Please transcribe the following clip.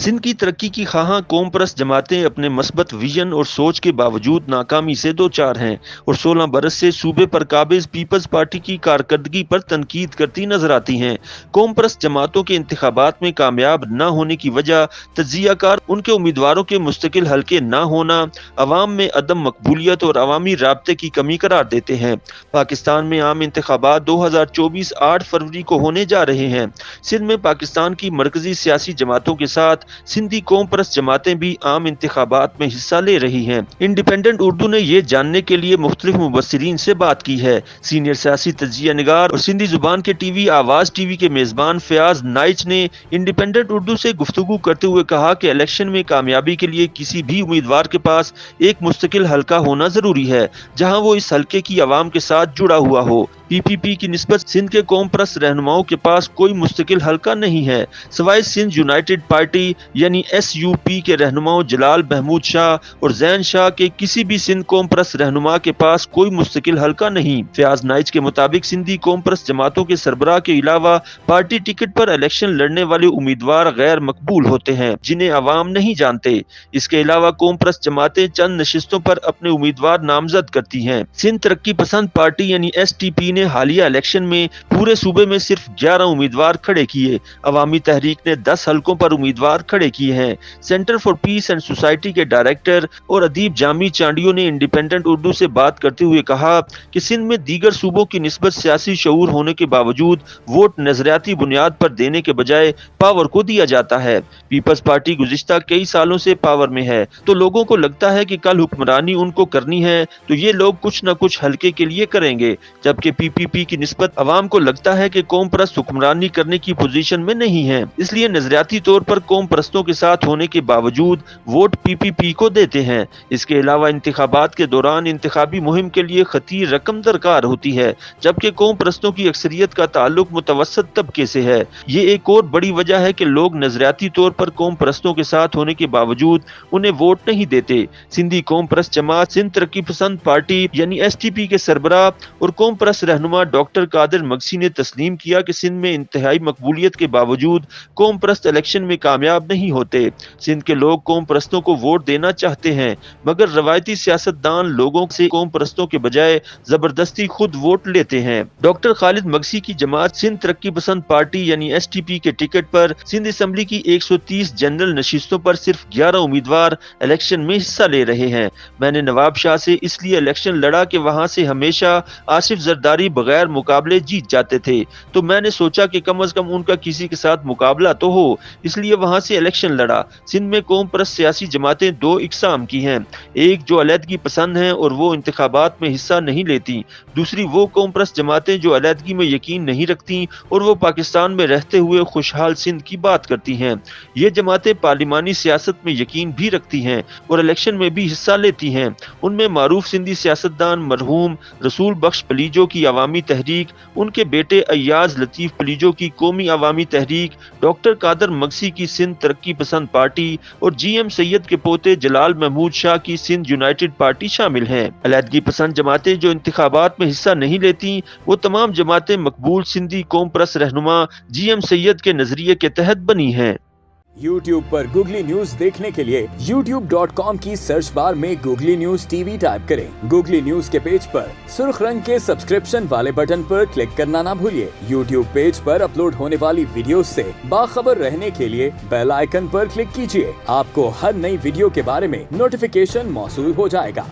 सिंध की तरक्की की खां कौम परस्त जमातें अपने मस्बत विजन और सोच के बावजूद नाकामी से दो चार हैं और 16 बरस से सूबे पर काबिज पीपल्स पार्टी की कारकर्दगी पर तनकीद करती नजर आती हैं। कौम परस्त जमातों के इंतखाबात में कामयाब न होने की वजह तज्जियाकार उनके उम्मीदवारों के मुस्तकिल हल्के न होना, अवाम में अदम मकबूलियत और अवामी राब्ते की कमी करार देते हैं। पाकिस्तान में आम इंतखाबात 2024 8 फरवरी को होने जा रहे हैं। सिंध में पाकिस्तान की मरकजी सियासी जमातों के साथ सिंधी कौम परस्त जमातें भी आम इंतखाबात में हिस्सा ले रही हैं। इंडिपेंडेंट उर्दू ने ये जानने के लिए मुख्तलिफ मुबस्सिरीन से बात की है। सीनियर सियासी तज्जिया निगार और सिंधी जुबान के टीवी आवाज टीवी के मेजबान फयाज नाइच ने इंडिपेंडेंट उर्दू से गुफ्तगू करते हुए कहा कि इलेक्शन में कामयाबी के लिए किसी भी उम्मीदवार के पास एक मुस्तकिल हल्का होना जरूरी है, जहां वो इस हल्के की आवाम के साथ जुड़ा हुआ हो। पीपीपी की निस्बत सिंध के कौम परस्त रहनुमाओं के पास कोई मुस्तकिल हल्का नहीं है, सवाए सिंध यूनाइटेड पार्टी यानी SUP के रहनुमाओं जलाल महमूद शाह और जैन शाह के किसी भी सिंध कौम परस्त रहनुमा के पास कोई मुस्तकिल हल्का नहीं। फयाज नाइच के मुताबिक सिंधी कौम परस्त जमातों के सरबराह के अलावा पार्टी टिकट पर इलेक्शन लड़ने वाले उम्मीदवार गैर मकबूल होते हैं, जिन्हें अवाम नहीं जानते। इसके अलावा कौम परस्त जमातें चंद नशिस्तों पर अपने उम्मीदवार नामजद करती हैं। सिंध तरक्की पसंद पार्टी यानी STP ने हालिया इलेक्शन में पूरे सूबे में सिर्फ 11 उम्मीदवार खड़े किए। अवामी तहरीक ने 10 हलकों पर उम्मीदवार खड़े किए हैं। Centre for piece and society के डायरेक्टर और अदीब जामी चांडियो ने इंडिपेंडेंट उर्दू से बात करते हुए कहा कि सिंध में दीगर सूबों की निस्बत सियासी शऊर होने के बावजूद वोट नजरियाती बुनियाद पर देने के बजाय पावर को दिया जाता है। पीपल्स पार्टी गुज़िश्ता कई सालों से पावर में है, तो लोगों को लगता है कि कल हुक्मरानी उनको करनी है तो ये लोग कुछ न कुछ हल्के के लिए करेंगे, जबकि PPP की निस्बत अवाम को लगता है कि कौम परस्त हुक्मरानी करने की पोजीशन में नहीं है, इसलिए नजरियाती तौर पर कौम परस्तों के साथ होने के बावजूद वोट PPP को देते हैं। इसके अलावा इंतखाबात के दौरान इंतखाबी मुहिम के लिए खतीर रकम दरकार होती है, जबकि कौम परस्तों की अक्सरियत का ताल्लुक मुतवसत तबके से है। ये एक और बड़ी वजह है कि लोग नजरियाती तौर पर कौम परस्तों के साथ होने के बावजूद उन्हें वोट नहीं देते। सिंधी कौम परस्त जमात सिंध तरक्की पसंद पार्टी यानी STP के सरबराह और कौम परस्त रहनुमा डॉक्टर कादिर मगसी ने तस्लीम किया कि सिंध में इंतहाई मकबूलियत के बावजूद कौम परस्त इलेक्शन में कामयाब नहीं होते। सिंध के लोग कौम परस्तों को वोट देना चाहते हैं, मगर रवायती सियासतदान लोगों से कौम परस्तों के बजाय जबरदस्ती खुद वोट लेते हैं। डॉक्टर खालिद मगसी की जमात सिंध तरक्की पसंद पार्टी यानी STP के टिकट पर सिंध असम्बली की 130 जनरल नशिस्तों पर सिर्फ 11 उम्मीदवार इलेक्शन में हिस्सा ले रहे हैं। मैंने नवाब शाह से इसलिए इलेक्शन लड़ा कि वहां से हमेशा आसिफ जरदारी बगैर मुकाबले जीत जाते थे, तो मैंने सोचा कि कम से कम उनका किसी के साथ मुकाबला तो हो, इसलिए वहां से इलेक्शन लड़ा। सिंध में कौम परस्त सियासी जमातें दो इकसाम की हैं, एक जो अलहदगी पसंद हैं और वो इंतखाबात में हिस्सा नहीं लेती, दूसरी वो कौम परस्त जमातें जो अलहदगी में यकीन नहीं रखती और वो पाकिस्तान में रहते हुए खुशहाल सिंध की बात करती हैं। ये जमातें पार्लिमानी सियासत में यकीन भी रखती हैं और इलेक्शन में भी हिस्सा लेती हैं। उनमें मारूफ सिंधी सियासतदान मरहूम रसूल बख्श पलीजो की अवामी तहरीक, उनके बेटे अय्याज लतीफ पलीजो की कौमी अवामी तहरीक, डॉक्टर कादर मगसी की सिंध तरक्की पसंद पार्टी और GM सैयद के पोते जलाल महमूद शाह की सिंध यूनाइटेड पार्टी शामिल हैं। अलहदगी पसंद जमातें जो इंतखाबात में हिस्सा नहीं लेती, वो तमाम जमातें मकबूल सिंधी कौम परस्त रहनुमा GM सैयद के नजरिए के तहत बनी हैं। YouTube पर गूगली न्यूज देखने के लिए youtube.com की सर्च बार में गूगली न्यूज TV टाइप करें। गूगली न्यूज के पेज पर सुर्ख रंग के सब्सक्रिप्शन वाले बटन पर क्लिक करना ना भूलिए। YouTube पेज पर अपलोड होने वाली वीडियोस से बाखबर रहने के लिए बेल आइकन पर क्लिक कीजिए। आपको हर नई वीडियो के बारे में नोटिफिकेशन मौसूल हो जाएगा।